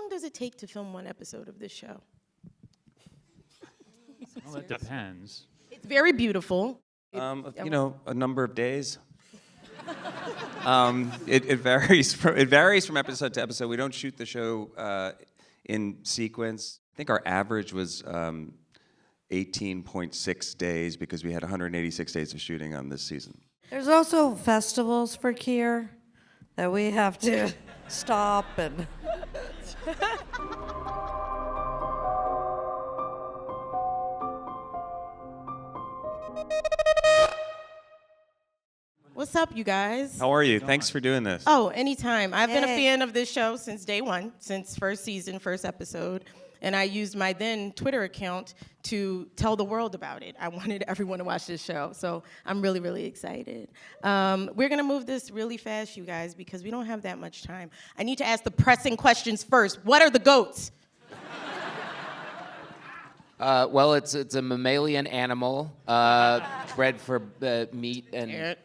long does it take to film one episode of this show? Well, it depends. It's very beautiful. A number of days. It varies from episode to episode. We don't shoot the show in sequence. I think our average was 18.6 days because we had 186 days of shooting on this season. There's also festivals for Kier that we have to stop and... What's up, you guys? How are you? Thanks for doing this. Oh, anytime. I've been a fan of this show since day one, since first season, first episode. And I used my then Twitter account to tell the world about it. I wanted everyone to watch this show, so I'm really, really excited. We're gonna move this really fast, you guys, because we don't have that much time. I need to ask the pressing questions first. What are the goats? Well, it's a mammalian animal, bred for meat and...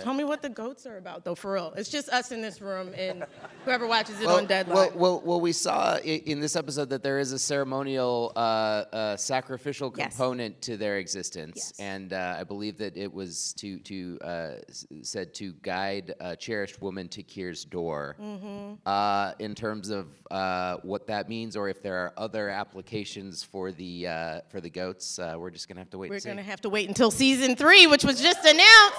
Tell me what the goats are about, though, for real. It's just us in this room and whoever watches it on Deadline. Well, we saw in this episode that there is a ceremonial sacrificial component to their existence. Yes. And I believe that it was said to guide a cherished woman to Kier's door. Mm-hmm. In terms of what that means, or if there are other applications for the goats, we're just gonna have to wait. We're gonna have to wait until season 3, which was just announced.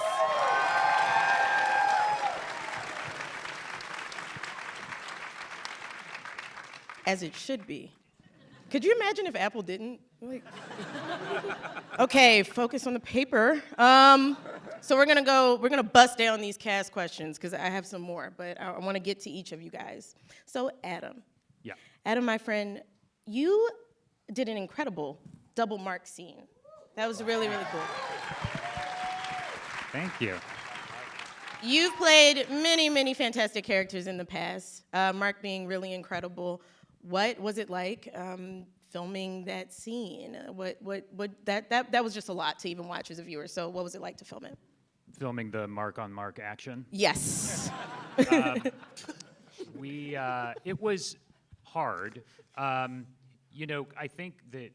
As it should be. Could you imagine if Apple didn't? Okay, focus on the paper. So we're gonna bust down these cast questions because I have some more, but I want to get to each of you guys. So Adam. Yeah. Adam, my friend, you did an incredible double mark scene. That was really, really cool. Thank you. You've played many, many fantastic characters in the past, Mark being really incredible. What was it like filming that scene? That was just a lot to even watch as a viewer, so what was it like to film it? Filming the mark-on-mark action. Yes. It was hard. I think that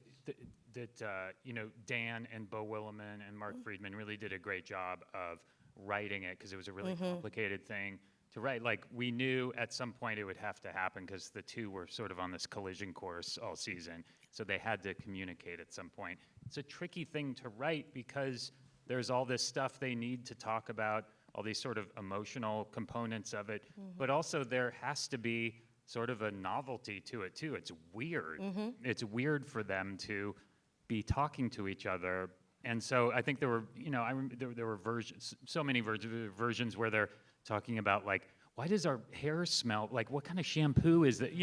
Dan and Bo Willimon and Mark Friedman really did a great job of writing it because it was a really complicated thing to write. Like, we knew at some point it would have to happen because the two were sort of on this collision course all season, so they had to communicate at some point. It's a tricky thing to write because there's all this stuff they need to talk about, all these sort of emotional components of it, but also there has to be sort of a novelty to it too. It's weird. It's weird for them to be talking to each other, and so I think there were, there were versions, so many versions where they're talking about, like, why does our hair smell? Like, what kind of shampoo is that?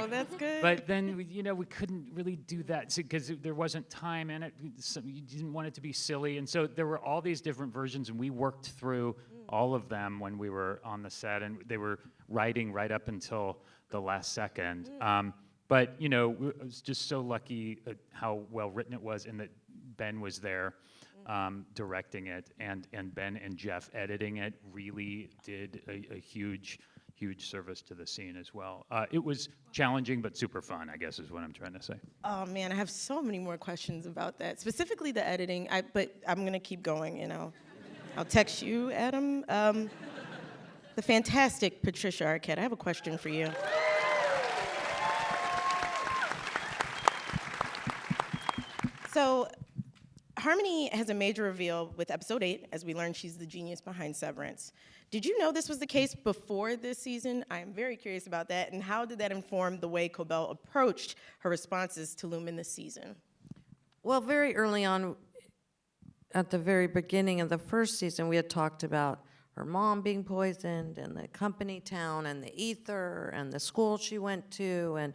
That's good. But then, we couldn't really do that because there wasn't time in it. So you didn't want it to be silly, and so there were all these different versions, and we worked through all of them when we were on the set, and they were writing right up until the last second. But I was just so lucky at how well written it was, and that Ben was there directing it, and Ben and Jeff editing it really did a huge service to the scene as well. It was challenging but super fun, I guess is what I'm trying to say. Oh man, I have so many more questions about that, specifically the editing. But I'm gonna keep going, I'll text you, Adam. The fantastic Patricia Arquette, I have a question for you. So, Harmony has a major reveal with episode 8, as we learn she's the genius behind Severance. Did you know this was the case before this season? I am very curious about that, and how did that inform the way Cobell approached her responses to Lumon this season? Well, very early on, at the very beginning of the first season, we had talked about her mom being poisoned, and the company town, and the ether, and the school she went to, and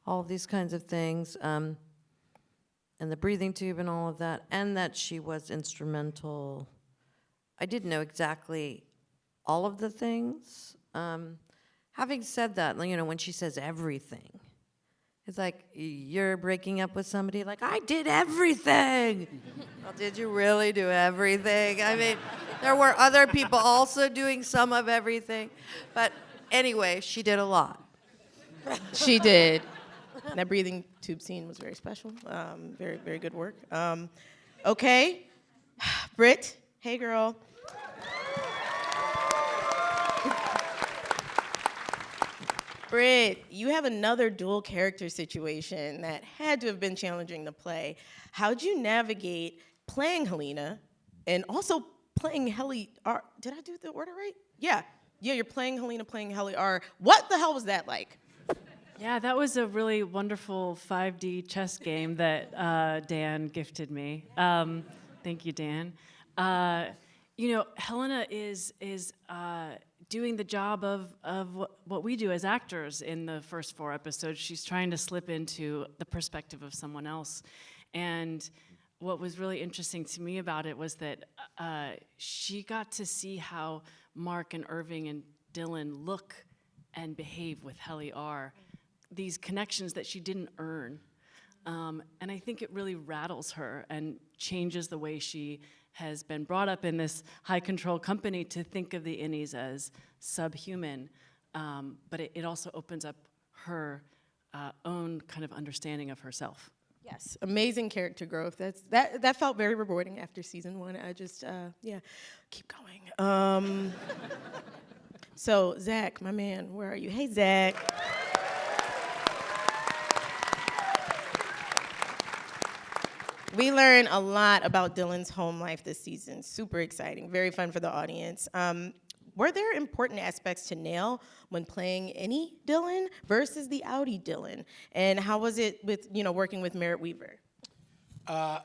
all these kinds of things. And the breathing tube and all of that, and that she was instrumental. I didn't know exactly all of the things. Having said that, when she says everything, it's like you're breaking up with somebody like, I did everything. Well, did you really do everything? I mean, there were other people also doing some of everything. But anyway, she did a lot. She did. That breathing tube scene was very special. Very, very good work. Okay, Britt, hey girl. Britt, you have another dual character situation that had to have been challenging to play. How'd you navigate playing Helena and also playing Helly R? Did I do the order right? Yeah, you're playing Helena, playing Helly R. What the hell was that like? Yeah, that was a really wonderful 5D chess game that Dan gifted me. Thank you, Dan. Helena is doing the job of what we do as actors in the first 4 episodes. She's trying to slip into the perspective of someone else. And what was really interesting to me about it was that she got to see how Mark and Irving and Dylan look and behave with Helly R. These connections that she didn't earn. And I think it really rattles her and changes the way she has been brought up in this high control company to think of the innies as subhuman. But it also opens up her own kind of understanding of herself. Yes, amazing character growth. That felt very rewarding after season 1. I just, keep going. So, Zach, my man, where are you? Hey, Zach. We learned a lot about Dylan's home life this season. Super exciting, very fun for the audience. Were there important aspects to nail when playing any Dylan versus the Audi Dylan? And how was it with, working with Merritt Weaver?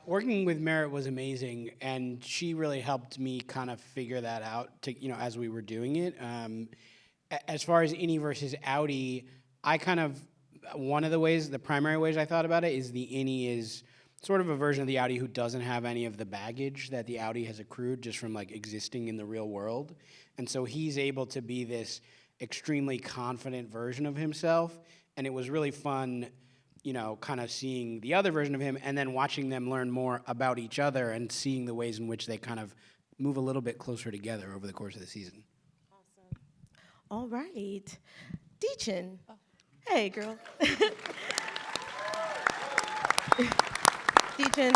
Working with Merritt was amazing, and she really helped me kind of figure that out as we were doing it. As far as Innie versus Audi, the primary ways I thought about it is the Innie is sort of a version of the Audi who doesn't have any of the baggage that the Audi has accrued just from existing in the real world. And so he's able to be this extremely confident version of himself. And it was really fun, kind of seeing the other version of him and then watching them learn more about each other and seeing the ways in which they kind of move a little bit closer together over the course of the season. Awesome. All right. Dichen. Oh. Hey, girl. Dichen,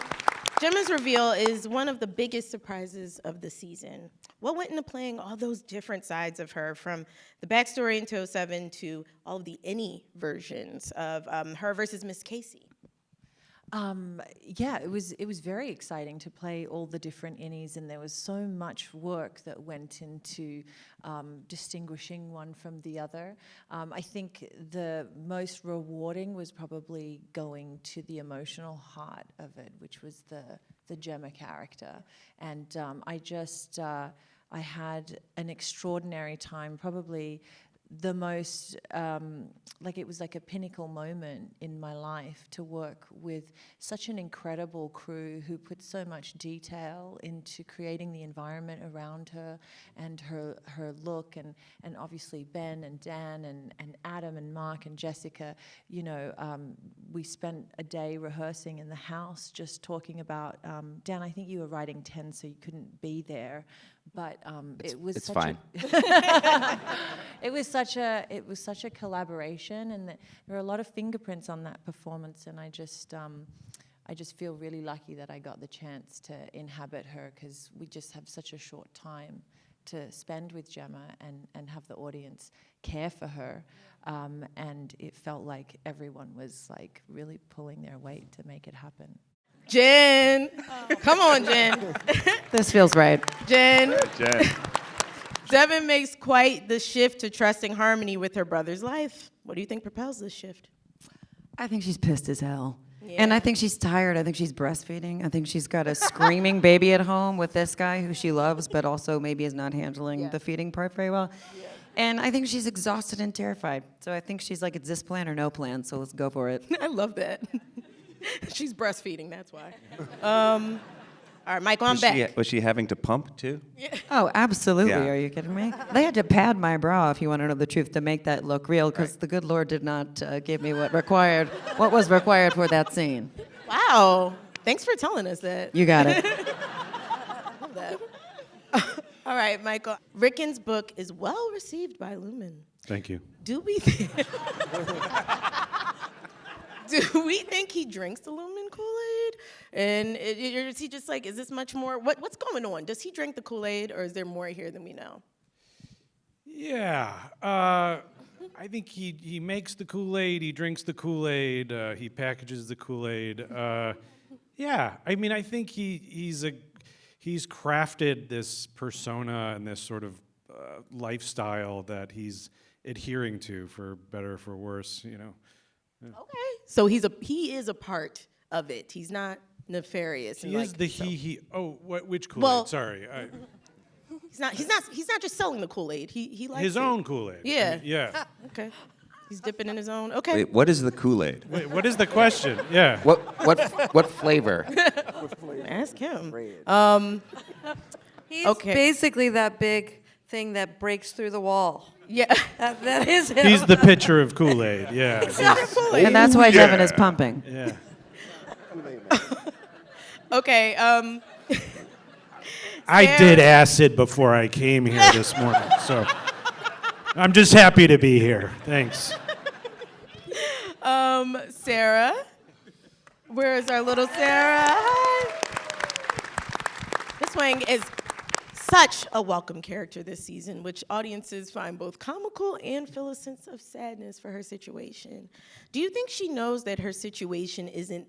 Gemma's reveal is one of the biggest surprises of the season. What went into playing all those different sides of her, from the backstory in 207 to all of the Innie versions of her versus Miss Casey? It was very exciting to play all the different Innies, and there was so much work that went into distinguishing one from the other. I think the most rewarding was probably going to the emotional heart of it, which was the Gemma character. And I had an extraordinary time, probably the most, it was like a pinnacle moment in my life to work with such an incredible crew who put so much detail into creating the environment around her and her look, and obviously Ben and Dan and Adam and Mark and Jessica. We spent a day rehearsing in the house just talking about, Dan, I think you were writing 10, so you couldn't be there. But it was it's fine. it was such a collaboration, and there were a lot of fingerprints on that performance, and I just feel really lucky that I got the chance to inhabit her, because we just have such a short time to spend with Gemma and have the audience care for her, and it felt like everyone was really pulling their weight to make it happen. Jen. Come on, Jen. This feels right. Jen. Jen. Devon makes quite the shift to trusting harmony with her brother's life. What do you think propels this shift? I think she's pissed as hell. Yeah. And I think she's tired. I think she's breastfeeding. I think she's got a screaming baby at home with this guy who she loves, but also maybe is not handling the feeding part very well. Yeah. And I think she's exhausted and terrified. So I think she's like, it's this plan or no plan, so let's go for it. I love that. She's breastfeeding, that's why. All right, Michael, I'm back. Was she having to pump too? Yeah. Oh, absolutely. Yeah. Are you kidding me? They had to pad my bra, if you want to know the truth, to make that look real, because the good Lord did not give me what was required for that scene. Wow. Thanks for telling us that. You got it. Love that. All right, Michael. Ricken's book is well received by Lumon. Thank you. Do we think... we think he drinks the Lumon Kool-Aid? And is he just like, is this much more? What's going on? Does he drink the Kool-Aid, or is there more here than we know? Yeah, I think he makes the Kool-Aid, he drinks the Kool-Aid, he packages the Kool-Aid. Yeah, I mean, I think he's crafted this persona and this sort of lifestyle that he's adhering to, for better or for worse, you know. Yeah. Okay, so he is a part of it. He's not nefarious. He is he. Oh, which Kool-Aid? Well, Sorry. He's not just selling the Kool-Aid. He likes His it. own Kool-Aid. Yeah. Yeah. Okay. He's dipping in his own. Okay. Wait, what is the Kool-Aid? Wait, what is the question? Yeah. What flavor? Ask him. He's Okay. basically that big thing that breaks through the wall. Yeah. That is him. He's the pitcher of Kool-Aid. Yeah. And that's why Devon is pumping. Yeah. Okay. I did acid before I came here this morning, so I'm just happy to be here. Thanks. Sarah. Where is our little Sarah? Hi. Miss Huang is such a welcome character this season, which audiences find both comical and feel a sense of sadness for her situation. Do you think she knows that her situation isn't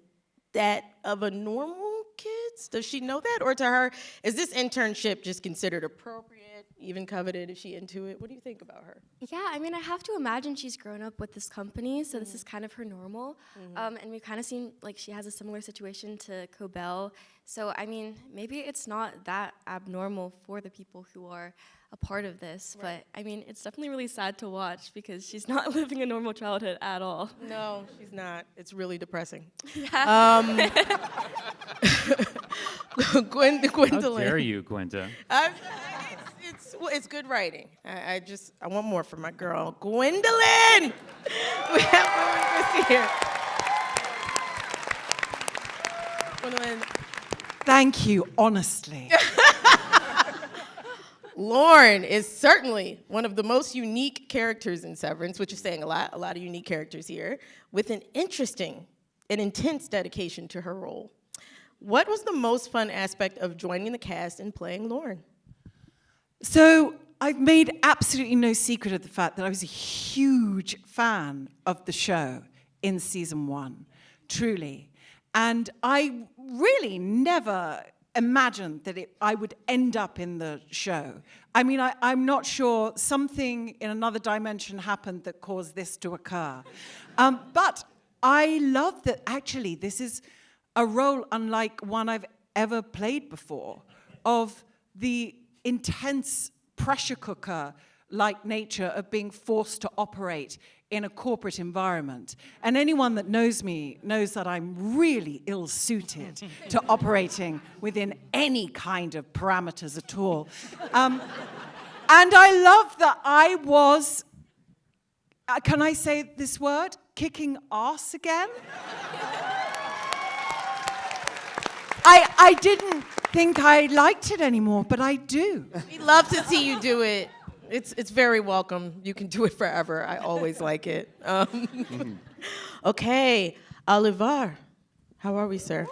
that of a normal kid's? Does she know that? Or to her, is this internship just considered appropriate, even coveted if she into it? What do you think about her? Yeah, I mean, I have to imagine she's grown up with this company, so this is kind of her normal. And we've kind of seen like she has a similar situation to Cobell. So, I mean, maybe it's not that abnormal for the people who are a part of this, but I mean, it's definitely really sad to watch because she's not living a normal childhood at all. No, she's not. It's really depressing. Yeah. Gwendolyn. How dare you, Quinta? It's good writing. I want more from my girl, Gwendoline. We have Christie here. Gwendoline. Thank you, honestly. Lauren is certainly one of the most unique characters in Severance, which is saying a lot of unique characters here, with an interesting and intense dedication to her role. What was the most fun aspect of joining the cast and playing Lauren? So I've made absolutely no secret of the fact that I was a huge fan of the show in season 1, truly. And I really never imagined that I would end up in the show. I mean, I'm not sure, something in another dimension happened that caused this to occur. But I love that actually this is a role unlike one I've ever played before, of the intense pressure cooker-like nature of being forced to operate in a corporate environment. And anyone that knows me knows that I'm really ill-suited to operating within any kind of parameters at all. And I love that I was, can I say this word? Kicking ass again? I didn't think I liked it anymore, but I do. We love to see you do it. It's very welcome. You can do it forever. I always like it. Okay, Oliver, how are we, sir?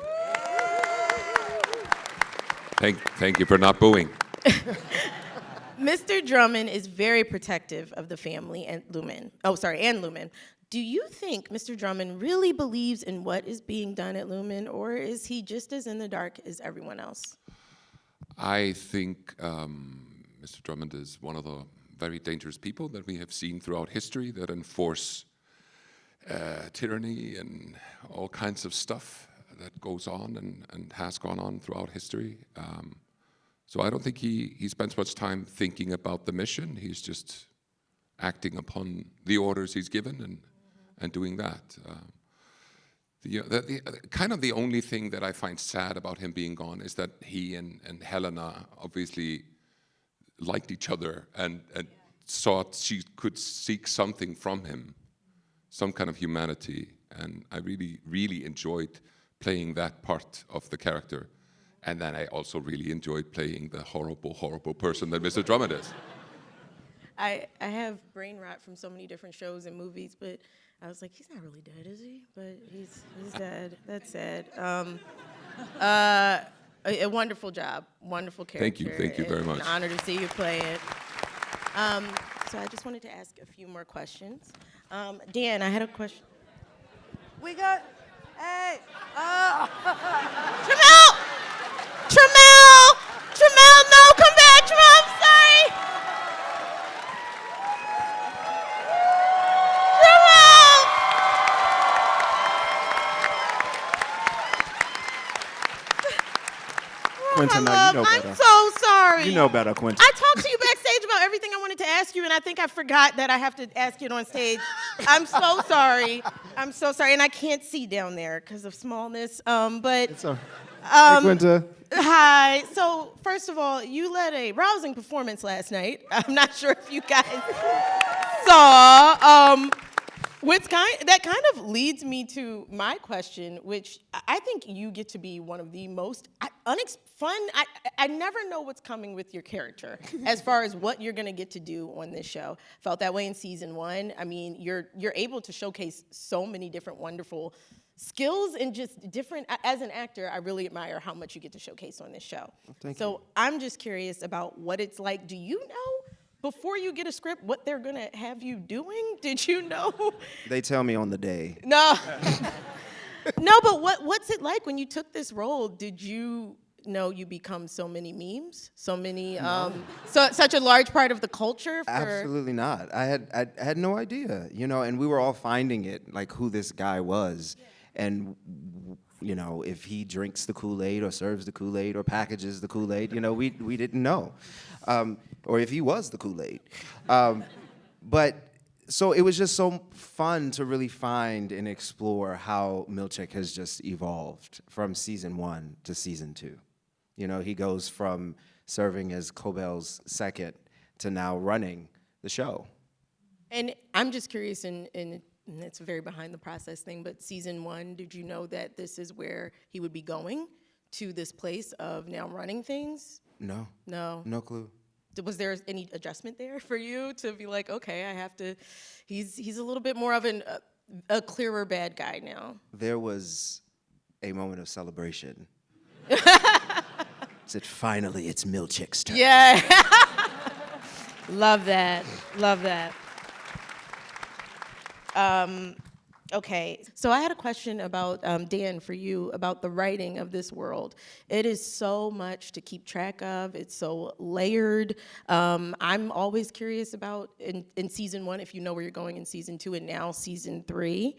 Thank you for not booing. Mr. Drummond is very protective of the family and Lumon. And Lumon. Do you think Mr. Drummond really believes in what is being done at Lumon, or is he just as in the dark as everyone else? I think Mr. Drummond is one of the very dangerous people that we have seen throughout history that enforce tyranny and all kinds of stuff that goes on and has gone on throughout history. So I don't think he spends much time thinking about the mission. He's just acting upon the orders he's given and doing that. Kind of the only thing that I find sad about him being gone is that he and Helena obviously liked each other and thought she could seek something from him, some kind of humanity. And I really, really enjoyed playing that part of the character. And then I also really enjoyed playing the horrible, horrible person that Mr. Drummond is. I have brain rot from so many different shows and movies, but I was like, he's not really dead, is he? But he's dead. That's sad. A wonderful job, wonderful character. Thank you very much. An honor to see you play it. So I just wanted to ask a few more questions. Dan, I had a question. We got, hey, Tramell! Tramell, no, come back, Tramell, I'm sorry! Tramell! Quinta, Oh, now my you love, know I'm better. so sorry. You know better, Quinta. I talked to you backstage about everything I wanted to ask you, and I think I forgot that I have to ask it on stage. I'm so sorry. I'm so sorry, and I can't see down there because of smallness. But It's all right. Hey, Quinta. hi. So first of all, you led a rousing performance last night. I'm not sure if you guys saw. That kind of leads me to my question, which I think you get to be one of the most fun. I never know what's coming with your character as far as what you're gonna get to do on this show. Felt that way in season 1. I mean, you're able to showcase so many different wonderful skills and just different. As an actor, I really admire how much you get to showcase on this show. Thank so you. I'm just curious about what it's like. Do you know before you get a script what they're gonna have you doing? Did you know? They tell me on the day. No. No, but what's it like when you took this role? Did you know you become so many memes? So many, such a large part of the culture? Absolutely not. I had no idea, and we were all finding it, like who this guy was. And, if he drinks the Kool-Aid or serves the Kool-Aid or packages the Kool-Aid, we didn't know. Or if he was the Kool-Aid. So it was just so fun to really find and explore how Milchick has just evolved from season 1 to season 2. He goes from serving as Cobell's second to now running the show. And I'm just curious, and it's a very behind the process thing, but season 1, did you know that this is where he would be going, to this place of now running things? No. No. No clue. Was there any adjustment there for you to be like, okay, I have to, he's a little bit more of a clearer bad guy now? There was a moment of celebration. Said, finally, it's Milchick's turn. Yeah. Love that. Love that. Okay, so I had a question about, Dan, for you, about the writing of this world. It is so much to keep track of. It's so layered. I'm always curious about, in season 1, if you know where you're going in season 2, and now season 3.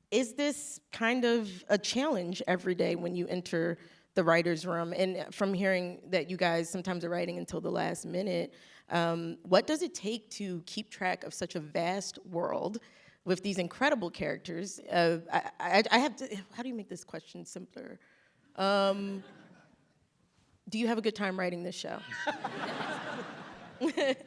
Is this kind of a challenge every day when you enter the writer's room? And from hearing that you guys sometimes are writing until the last minute, what does it take to keep track of such a vast world with these incredible characters? I have to, how do you make this question simpler? Do you have a good time writing this show?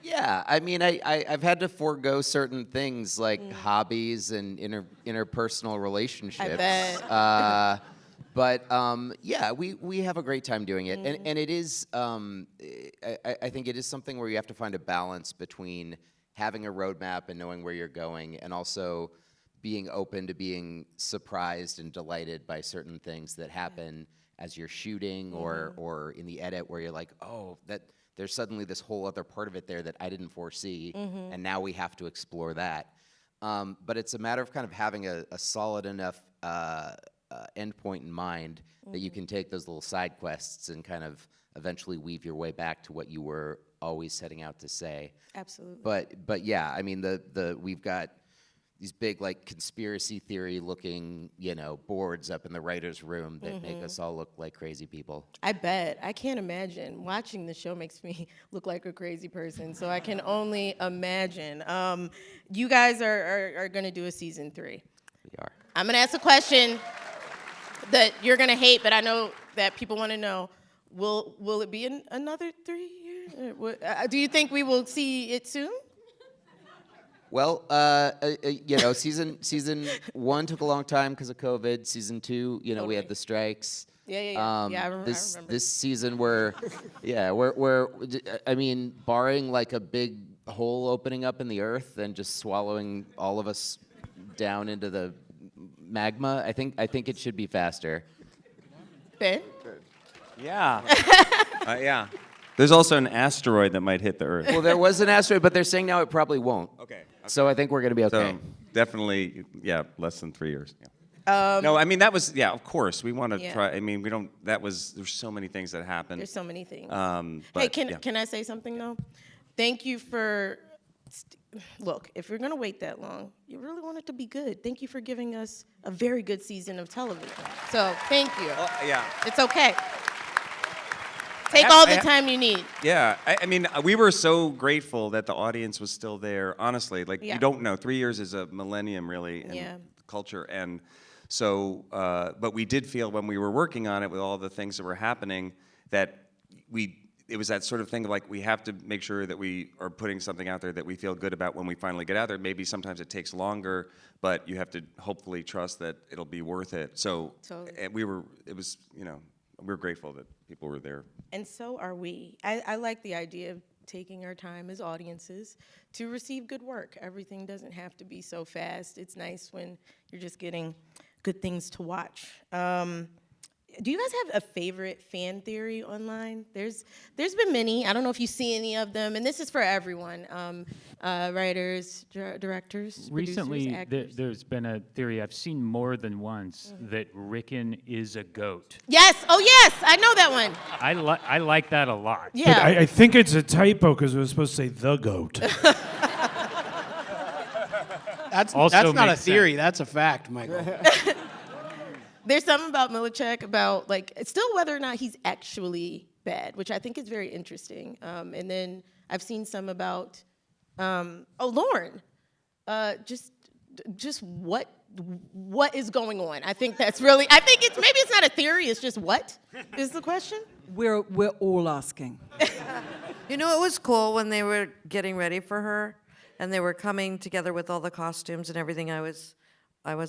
Yeah, I mean, I've had to forego certain things like hobbies and interpersonal relationships. I bet. But yeah, we have a great time doing it, and it is. I think it is something where you have to find a balance between having a roadmap and knowing where you're going, and also being open to being surprised and delighted by certain things that happen as you're shooting or in the edit, where you're like, oh, that there's suddenly this whole other part of it there that I didn't foresee, and now we have to explore that. But it's a matter of kind of having a solid enough endpoint in mind that you can take those little side quests and kind of eventually weave your way back to what you were always setting out to say. Absolutely. But yeah, I mean we've got these big like conspiracy theory looking, boards up in the writer's room that make us all look like crazy people. I bet. I can't imagine. Watching the show makes me look like a crazy person, so I can only imagine. You guys are going to do a season 3. We are. I'm going to ask a question that you're going to hate, but I know that people want to know. Will it be another 3 years? Do you think we will see it soon? Well, season 1 took a long time because of COVID. Season 2, we had the strikes. Yeah, I remember. This season we're I mean, barring like a big hole opening up in the earth and just swallowing all of us down into the magma. I think it should be faster. Ben? Yeah. Yeah. There's also an asteroid that might hit the Earth. Well, there was an asteroid, but they're saying now it probably won't. Okay. So I think we're going to be okay. So definitely, yeah, less than 3 years. Yeah. No, I mean, that was, yeah, of course. We want to Yeah. try. I mean, we don't, there's so many things that happened. There's so many things. But, Hey, yeah. can I say something though? Thank you for, look, if you're gonna wait that long, you really want it to be good. Thank you for giving us a very good season of television. So thank you. Yeah. It's okay. Take all the time you need. Yeah, I mean, we were so grateful that the audience was still there. Honestly, like Yeah. you don't know, 3 years is a millennium, really, in Yeah. culture. And so, but we did feel when we were working on it with all the things that were happening that it was that sort of thing of like we have to make sure that we are putting something out there that we feel good about when we finally get out there. Maybe sometimes it takes longer, but you have to hopefully trust that it'll be worth it. So Totally. we're grateful that people were there. And so are we. I like the idea of taking our time as audiences to receive good work. Everything doesn't have to be so fast. It's nice when you're just getting good things to watch. Do you guys have a favorite fan theory online? There's been many. I don't know if you see any of them, and this is for everyone. Writers, directors, Recently, producers, actors. there's been a theory I've seen more than once that Ricken is a goat. Yes. Oh, yes. I know that one. I like that a lot. But Yeah. I think it's a typo because it was supposed to say the goat. That's Also not a makes theory. sense. That's a fact, Michael. There's something about Milchick about like it's still whether or not he's actually bad, which I think is very interesting. And then I've seen some about Lauren. Just what is going on? I think that's really. I think it's maybe it's not a theory. It's just what is the question? We're all asking. You know, it was cool when they were getting ready for her, and they were coming together with all the costumes and everything. I was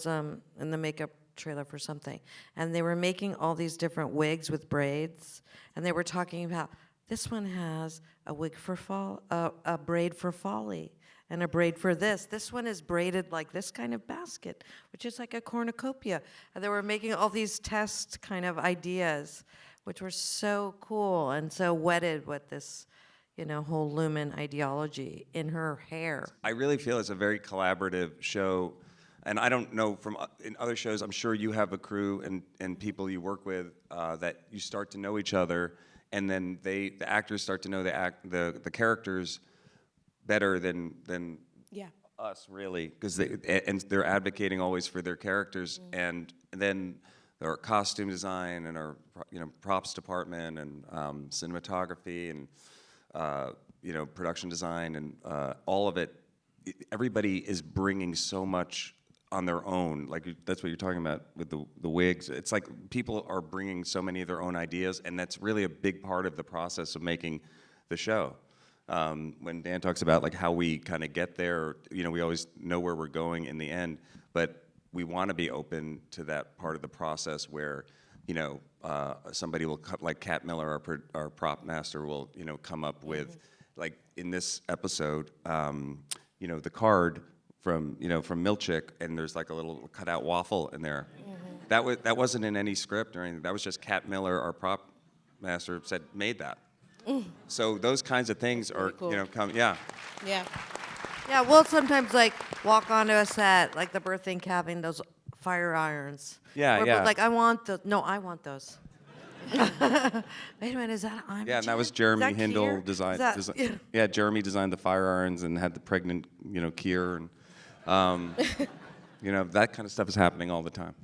in the makeup trailer for something, and they were making all these different wigs with braids, and they were talking about this one has a wig for fall, a braid for folly, and a braid for this. This one is braided like this kind of basket, which is like a cornucopia. And they were making all these test kind of ideas, which were so cool and so wedded with this, whole Lumon ideology in her hair. I really feel it's a very collaborative show. And I don't know in other shows, I'm sure you have a crew and people you work with that you start to know each other, and then the actors start to know the characters better than us, really, because they're advocating always for their characters, and then our costume design and our props department and cinematography and production design and all of it. Everybody is bringing so much on their own, like that's what you're talking about with the wigs. It's like people are bringing so many of their own ideas, and that's really a big part of the process of making the show. When Dan talks about like how we kind of get there, we always know where we're going in the end, but we want to be open to that part of the process where, somebody will like Kat Miller, our prop master, will come up with, like in this episode, the card from Milchick, and there's like a little cutout waffle in there. That wasn't in any script or anything. That was just Kat Miller, our prop master, made that. So those kinds of things are, cool. Yeah. Yeah, we'll sometimes like walk onto a set, like the birthing having those fire irons. Yeah, We're yeah. both like, I want those. No, I want those. Wait a minute, is that I'm Yeah, and that was Jeremy Hindle designed. Yeah, Jeremy designed the fire irons and had the pregnant, Kier, and that kind of stuff is happening all the time.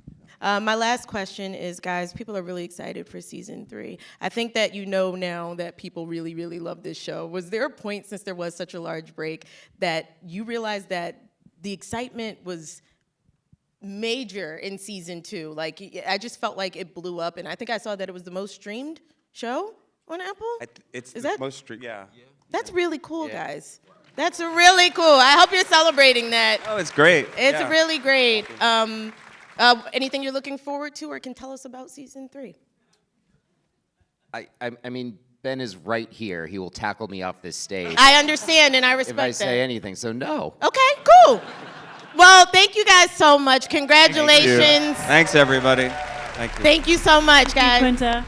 My last question is, guys, people are really excited for season 3. I think that now that people really, really love this show. Was there a point, since there was such a large break, that you realized that the excitement was major in season 2? Like, I just felt like it blew up, and I think I saw that it was the most streamed show on Apple? It's Is the that- most, yeah. That's really cool, guys. That's really cool. I hope you're celebrating that. Oh, it's great. It's Yeah. really great. Anything you're looking forward to or can tell us about season 3? I mean, Ben is right here. He will tackle me off this stage I understand and I respect if I that. say anything. So no. Okay, cool. Well, thank you guys so much. Congratulations. Thanks, everybody. Thank you. Thank you so much, guys. Quinta.